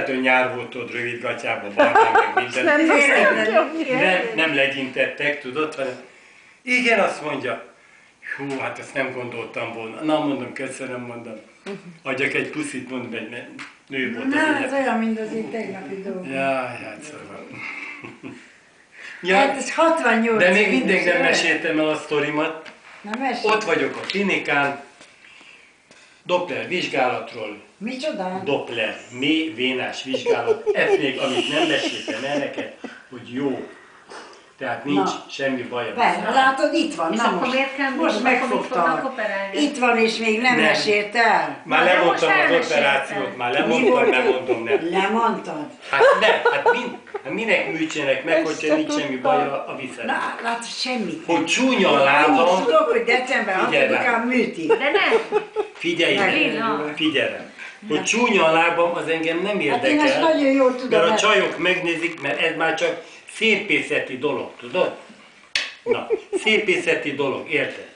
hogy nyár volt ott rövid gatyában, barnán meg minden. Nem legyintettek, tudod, hanem igen, azt mondja. Hú, hát ezt nem gondoltam volna. Na, mondom, köszönöm, mondom. Adjak egy puszit, mondom, egy nő volt. Na, ez olyan, mint az itt tegnapi dolgok. Jaj, hát szóval. Ja, Hát ez 68 de még mindig nem éves, meséltem el a sztorimat. Ott vagyok a klinikán, Doppler vizsgálatról. Micsoda? Doppler, mély vénás vizsgálat. Ez még, amit nem meséltem el neked, hogy jó. Tehát nincs semmi baj. Persze, látod, itt van. És Na akkor miért kell most megfogtam. Itt van, és még nem mesélt el. Már lemondtam az operációt, már lemondtam, nem mondom, nem. Lemondtad? Hát nem, hát minek műtsenek meg, hogyha nincs semmi baj a viszerem. Na, látod, semmit. Hogy csúnya a lábam. Annyit tudok, hogy december 6-án műtik. De nem! Figyelj, hogy csúnya a lábam, az engem nem Hát én ezt érdekel, nagyon jól tudom. mert a csajok megnézik, mert ez már csak szépészeti dolog, tudod? Na, szépészeti dolog, érted?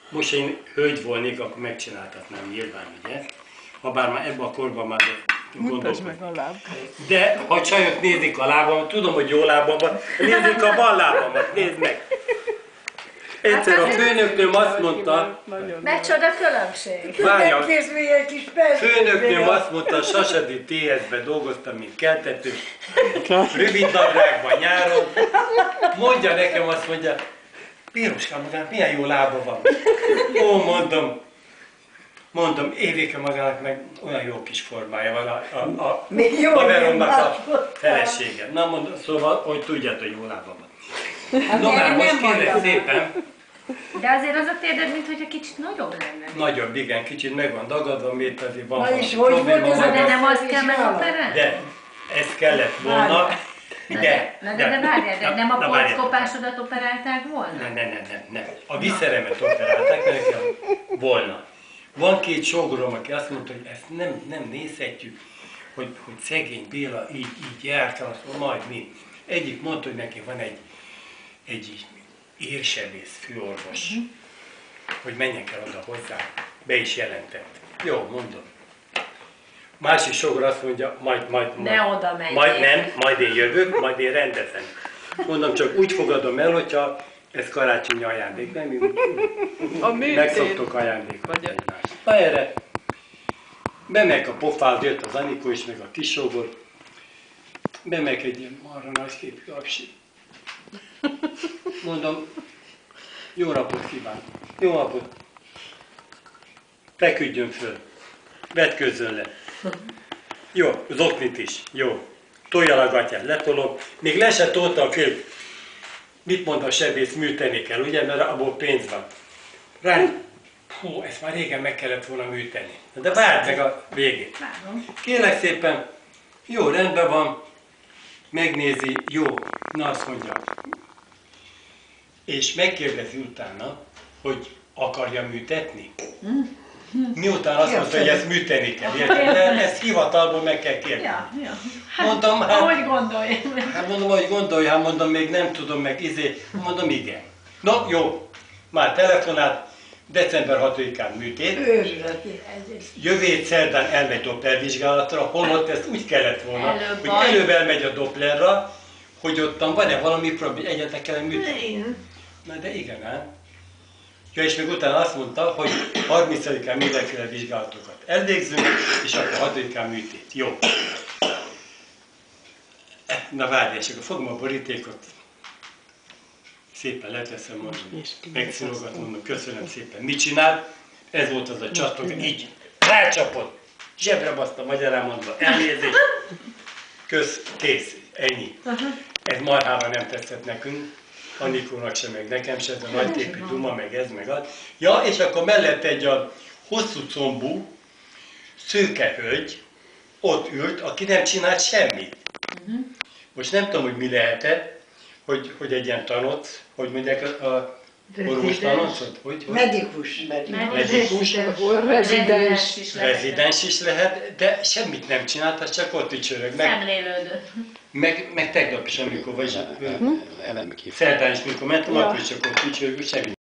Most én hölgy volnék, akkor megcsináltatnám nyilván, ugye? Habár már ebben a korban már Mutasd meg a láb. De ha csajok nézik a lábamat, tudom, hogy jó lábam van, nézik a bal lábamat, nézd meg! Egyszer a főnöknőm azt mondta, Mecsoda különbség! várjál, Kész még egy kis perc. főnöknőm azt mondta, a Sasadi TS-ben dolgoztam, mint keltető, rövid nadrágban nyáron, mondja nekem, azt mondja, Piroskám, magának milyen jó lába van. Ó, mondom, Évéke magának meg olyan jó kis formája van a haveromnak a felesége. Na mondom, szóval, hogy tudjátok, hogy jó lába van. No már most kérlek szépen. De azért az a térded, mintha kicsit nagyobb lenne. Nagyobb, igen, kicsit meg van dagadva, miért azért van Na és hogy probléma volt ez a maga. De nem azt kell megoperálni? De ez kellett volna. De várjál, de nem a na, várjál. polckopásodat operálták volna? Nem. A viszeremet operálták, mert nekem volna. Van két sógorom, aki azt mondta, hogy ezt nem nézhetjük, hogy szegény Béla így járt, azt mondja, majd mi. Egyik mondta, hogy neki van egy érsebész főorvos, hogy menjek el oda hozzá. Be is jelentett. Jó, mondom. Másik sógor azt mondja, majd. Ne oda menjél. Majd én jövök, majd én rendezem. Mondom, csak úgy fogadom el, hogyha ez karácsonyi ajándék, nem? Megszoktok ajándékot egymást. Na erre, bemegy a pofád, jött az Anikó is, meg a kisógor, bemegy egy ilyen marha nagyképű apsi. Mondom, jó napot kívánok, jó napot. Feküdjön föl, vetkőzzön le. Jó, zoknit is, jó. Tolja a gatyát, letolom. Még le se toltam föl. Mit mond a sebész, műteni kell, ugye, mert abból pénz van. Rám, hú, ezt már régen meg kellett volna műteni. De várd meg a végét. Kérlek szépen, jó, rendben van, megnézi, jó, na azt mondja. És megkérdezi utána, hogy akarja műtetni. Miután azt mondta, hogy ezt műteni kell, érted? De ezt hivatalból meg kell kérni. Ja. Mondtam, hát... Ahogy gondolj. Hát mondom, hogy gondolj, hát mondom, még nem tudom, meg mondom, igen. No, jó, már telefonált, december 6-án műtét. Jövő szerdán elmegy Doppler vizsgálatra, holott ezt úgy kellett volna, hogy előbb elmegy a Dopplerra, hogy ottan van-e valami probléma, egyáltalán kell műteni. Na de igen, hát. Ja, és még utána azt mondta, hogy 30-án mindenféle vizsgálatokat elvégzünk, és akkor 6-án műtét. Jó. Na várj, és akkor fogom a borítékot. Szépen leteszem, mondom. Megszínogat, mondom, köszönöm szépen. Mit csinál? Ez volt az a csattog, így rácsapott. Zsebre baszta, magyarán mondva, elnézést. Kész, ennyi. Ez marhára nem tetszett nekünk. Anikónak sem, meg nekem sem, ez a nagytépű duma, meg ez, meg az. Ja, és akkor mellett egy a hosszú combú, szőke hölgy ott ült, aki nem csinált semmit. Most nem tudom, hogy mi lehetett, hogy egy ilyen tanoc, hogy mondják a orvos tanocot? Medikus. Rezidens is lehet, de semmit nem csinált, csak ott ücsörög. Szemlélődött. Meg tegnap is, amikor vagy szerdán is, mikor mentem, akkor is csak ott ücsörög, semmit.